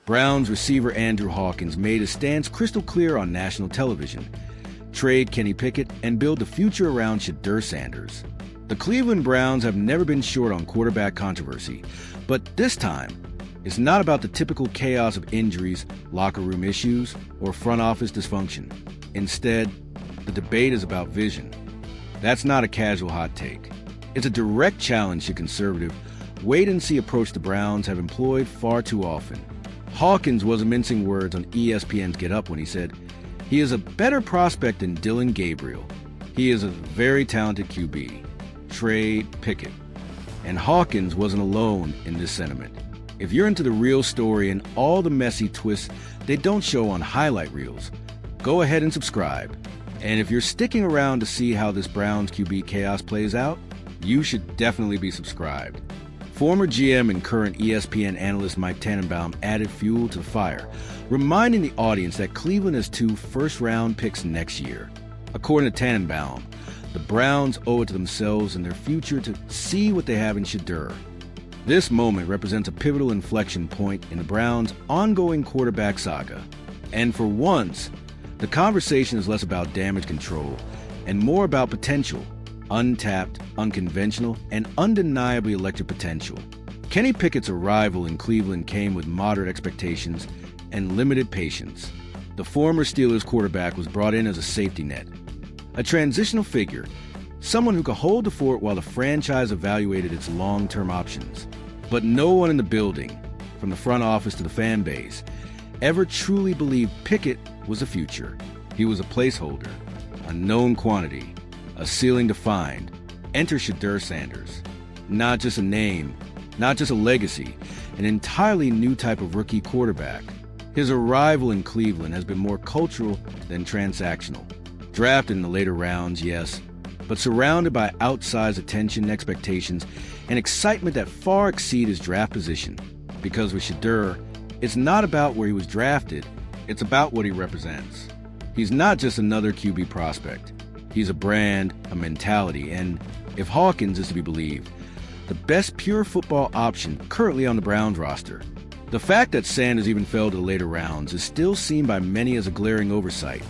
Browns receiver Andrew Hawkins made his stance crystal clear on national television: trade Kenny Pickett and build the future around Shedeur Sanders. The Cleveland Browns have never been short on quarterback controversy, but this time, it's not about the typical chaos of injuries, locker room issues, or front office dysfunction. Instead, the debate is about vision. That's not a casual hot take. It's a direct challenge to conservative, wait-and-see approach the Browns have employed far too often. Hawkins wasn't mincing words on ESPN's Get Up when he said, "He is a better prospect than Dillon Gabriel. He is a very talented QB. Trade Pickett." And Hawkins wasn't alone in this sentiment. If you're into the real story and all the messy twists they don't show on highlight reels, go ahead and subscribe. And if you're sticking around to see how this Browns QB chaos plays out, you should definitely be subscribed. Former GM and current ESPN analyst Mike Tannenbaum added fuel to the fire, reminding the audience that Cleveland has 2 first-round picks next year. According to Tannenbaum, the Browns owe it to themselves and their future to see what they have in Shedeur. This moment represents a pivotal inflection point in the Browns' ongoing quarterback saga. And for once, the conversation is less about damage control and more about potential: untapped, unconventional, and undeniably electric potential. Kenny Pickett's arrival in Cleveland came with moderate expectations and limited patience. The former Steelers quarterback was brought in as a safety net, a transitional figure, someone who could hold the fort while the franchise evaluated its long-term options. But no one in the building, from the front office to the fan base, ever truly believed Pickett was the future. He was a placeholder, a known quantity, a ceiling to find. Enter Shedeur Sanders. Not just a name, not just a legacy, an entirely new type of rookie quarterback. His arrival in Cleveland has been more cultural than transactional. Drafted in the later rounds, yes, but surrounded by outsized attention and expectations and excitement that far exceed his draft position. Because with Shedeur, it's not about where he was drafted, it's about what he represents. He's not just another QB prospect. He's a brand, a mentality, and, if Hawkins is to be believed, the best pure football option currently on the Browns roster. The fact that Sanders even fell to the later rounds is still seen by many as a glaring oversight,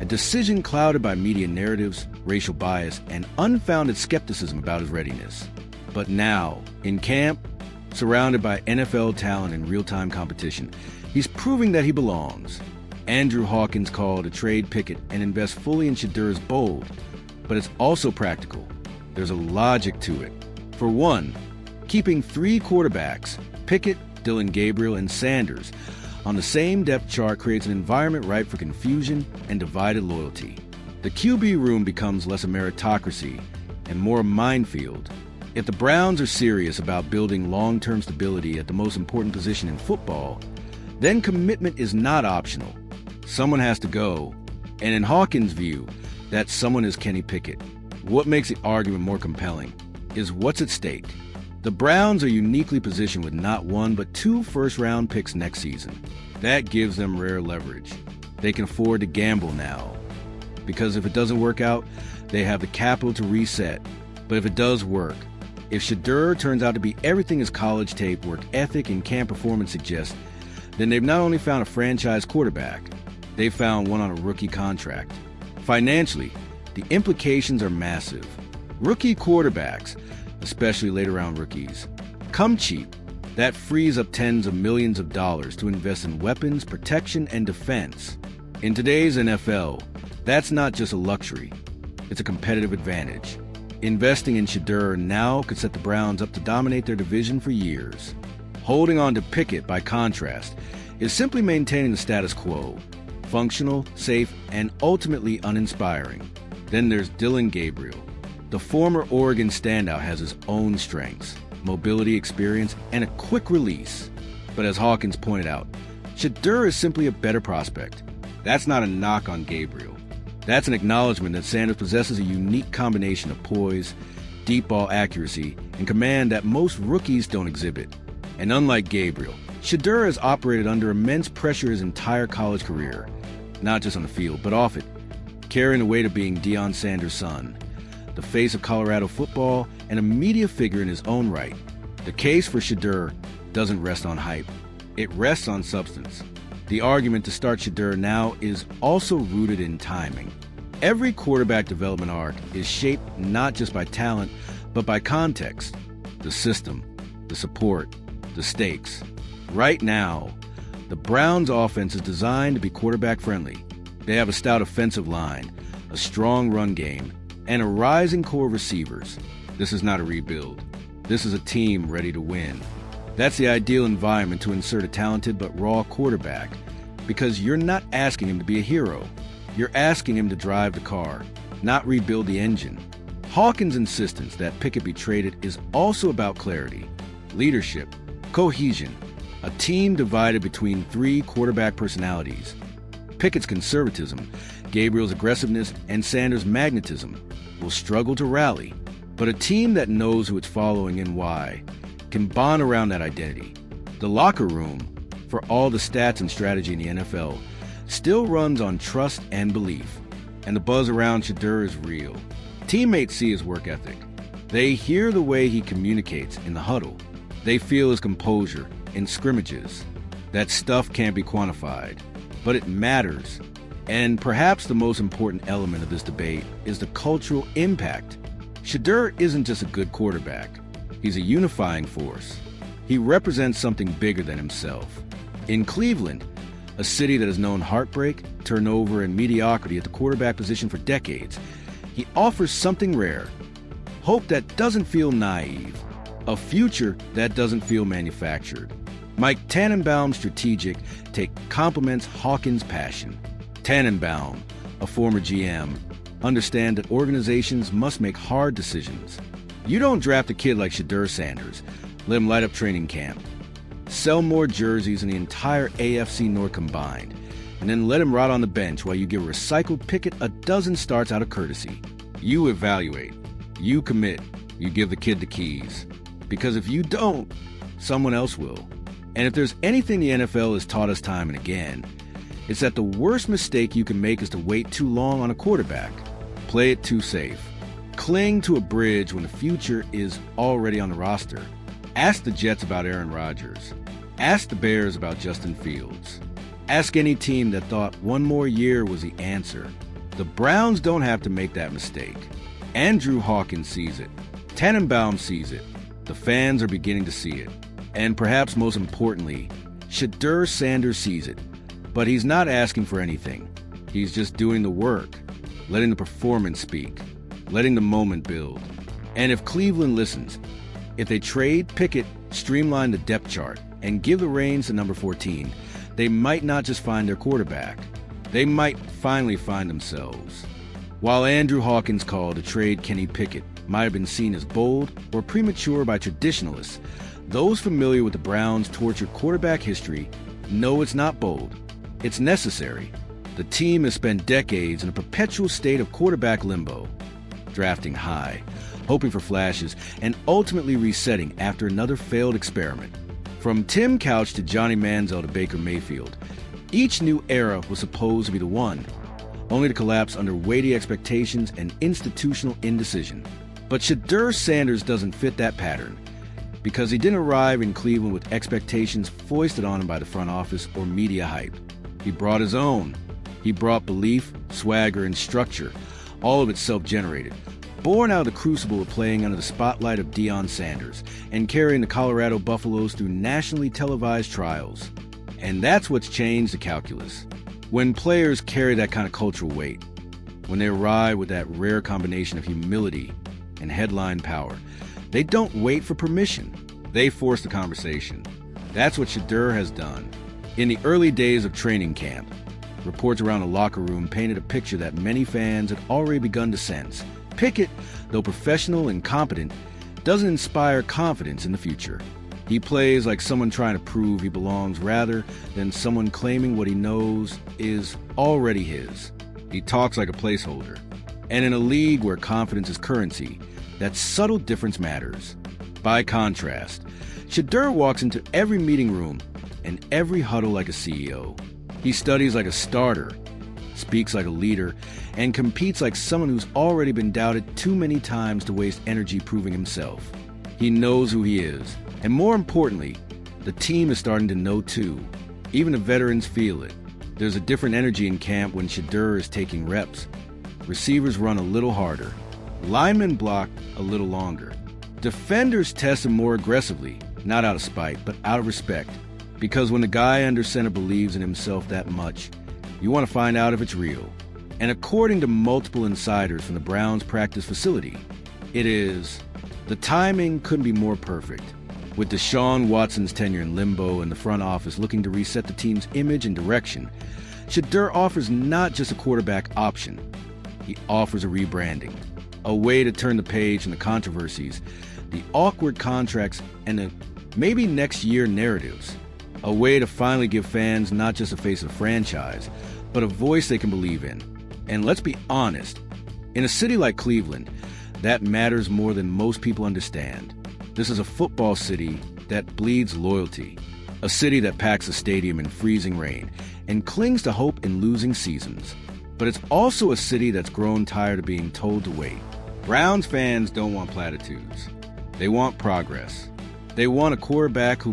a decision clouded by media narratives, racial bias, and unfounded skepticism about his readiness. But now, in camp, surrounded by NFL talent and real-time competition, he's proving that he belongs. Andrew Hawkins' call to trade Pickett and invest fully in Shedeur is bold, but it's also practical. There's a logic to it. For one, keeping 3 quarterbacks, Pickett, Dillon Gabriel, and Sanders, on the same depth chart creates an environment ripe for confusion and divided loyalty. The QB room becomes less a meritocracy and more a minefield. If the Browns are serious about building long-term stability at the most important position in football, then commitment is not optional. Someone has to go, and in Hawkins' view, that someone is Kenny Pickett. What makes the argument more compelling is what's at stake. The Browns are uniquely positioned with not 1 but 2 first-round picks next season. That gives them rare leverage. They can afford to gamble now, because if it doesn't work out, they have the capital to reset. But if it does work, if Shedeur turns out to be everything his college tape, work ethic, and camp performance suggest, then they've not only found a franchise quarterback, they've found one on a rookie contract. Financially, the implications are massive. Rookie quarterbacks, especially later-round rookies, come cheap. That frees up tens of millions of dollars to invest in weapons, protection, and defense. In today's NFL, that's not just a luxury, it's a competitive advantage. Investing in Shedeur now could set the Browns up to dominate their division for years. Holding on to Pickett, by contrast, is simply maintaining the status quo. Functional, safe, and ultimately uninspiring. Then there's Dillon Gabriel. The former Oregon standout has his own strengths, mobility, experience, and a quick release. But as Hawkins pointed out, Shedeur is simply a better prospect. That's not a knock on Gabriel. That's an acknowledgement that Sanders possesses a unique combination of poise, deep ball accuracy, and command that most rookies don't exhibit. And unlike Gabriel, Shedeur has operated under immense pressure his entire college career, not just on the field, but off it, carrying the weight of being Deion Sanders' son, the face of Colorado football, and a media figure in his own right. The case for Shedeur doesn't rest on hype. It rests on substance. The argument to start Shedeur now is also rooted in timing. Every quarterback development arc is shaped not just by talent, but by context, the system, the support, the stakes. Right now, the Browns' offense is designed to be quarterback-friendly. They have a stout offensive line, a strong run game, and a rising core of receivers. This is not a rebuild. This is a team ready to win. That's the ideal environment to insert a talented but raw quarterback, because you're not asking him to be a hero. You're asking him to drive the car, not rebuild the engine. Hawkins' insistence that Pickett be traded is also about clarity, leadership, cohesion, a team divided between three quarterback personalities. Pickett's conservatism, Gabriel's aggressiveness, and Sanders' magnetism will struggle to rally, but a team that knows who it's following and why can bond around that identity. The locker room, for all the stats and strategy in the NFL, still runs on trust and belief, and the buzz around Shedeur is real. Teammates see his work ethic. They hear the way he communicates in the huddle. They feel his composure in scrimmages. That stuff can't be quantified, but it matters. And perhaps the most important element of this debate is the cultural impact. Shedeur isn't just a good quarterback. He's a unifying force. He represents something bigger than himself. In Cleveland, a city that has known heartbreak, turnover, and mediocrity at the quarterback position for decades, he offers something rare. Hope that doesn't feel naive. A future that doesn't feel manufactured. Mike Tannenbaum's strategic take complements Hawkins' passion. Tannenbaum, a former GM, understands that organizations must make hard decisions. You don't draft a kid like Shedeur Sanders, let him light up training camp, sell more jerseys than the entire AFC North combined, and then let him rot on the bench while you give recycled Pickett a dozen starts out of courtesy. You evaluate, you commit, you give the kid the keys. Because if you don't, someone else will. And if there's anything the NFL has taught us time and again, it's that the worst mistake you can make is to wait too long on a quarterback. Play it too safe. Cling to a bridge when the future is already on the roster. Ask the Jets about Aaron Rodgers. Ask the Bears about Justin Fields. Ask any team that thought one more year was the answer. The Browns don't have to make that mistake. Andrew Hawkins sees it. Tannenbaum sees it. The fans are beginning to see it. And perhaps most importantly, Shedeur Sanders sees it. But he's not asking for anything. He's just doing the work, letting the performance speak, letting the moment build. And if Cleveland listens, if they trade Pickett, streamline the depth chart, and give the reins to number 14, they might not just find their quarterback. They might finally find themselves. While Andrew Hawkins called to trade Kenny Pickett might have been seen as bold or premature by traditionalists, those familiar with the Browns' tortured quarterback history know it's not bold. It's necessary. The team has spent decades in a perpetual state of quarterback limbo, drafting high, hoping for flashes, and ultimately resetting after another failed experiment. From Tim Couch to Johnny Manziel to Baker Mayfield, each new era was supposed to be the one, only to collapse under weighty expectations and institutional indecision. But Shedeur Sanders doesn't fit that pattern, because he didn't arrive in Cleveland with expectations foisted on him by the front office or media hype. He brought his own. He brought belief, swagger, and structure, all of it self-generated, born out of the crucible of playing under the spotlight of Deion Sanders and carrying the Colorado Buffaloes through nationally televised trials. And that's what's changed the calculus. When players carry that kind of cultural weight, when they arrive with that rare combination of humility and headline power, they don't wait for permission. They force the conversation. That's what Shedeur has done. In the early days of training camp, reports around the locker room painted a picture that many fans had already begun to sense. Pickett, though professional and competent, doesn't inspire confidence in the future. He plays like someone trying to prove he belongs rather than someone claiming what he knows is already his. He talks like a placeholder. And in a league where confidence is currency, that subtle difference matters. By contrast, Shedeur walks into every meeting room and every huddle like a CEO. He studies like a starter, speaks like a leader, and competes like someone who's already been doubted too many times to waste energy proving himself. He knows who he is, and more importantly, The team is starting to know too. Even the veterans feel it. There's a different energy in camp when Shedeur is taking reps. Receivers run a little harder. Linemen block a little longer. Defenders test him more aggressively, not out of spite, but out of respect. Because when the guy under center believes in himself that much, you want to find out if it's real. And according to multiple insiders from the Browns practice facility, it is. The timing couldn't be more perfect. With Deshaun Watson's tenure in limbo and the front office looking to reset the team's image and direction, Shedeur offers not just a quarterback option. He offers a rebranding, a way to turn the page from the controversies, the awkward contracts, and the maybe next year narratives. A way to finally give fans not just a face of the franchise, but a voice they can believe in. And let's be honest, in a city like Cleveland, that matters more than most people understand. This is a football city that bleeds loyalty, a city that packs a stadium in freezing rain and clings to hope in losing seasons. But it's also a city that's grown tired of being told to wait. Browns fans don't want platitudes. They want progress. They want a quarterback who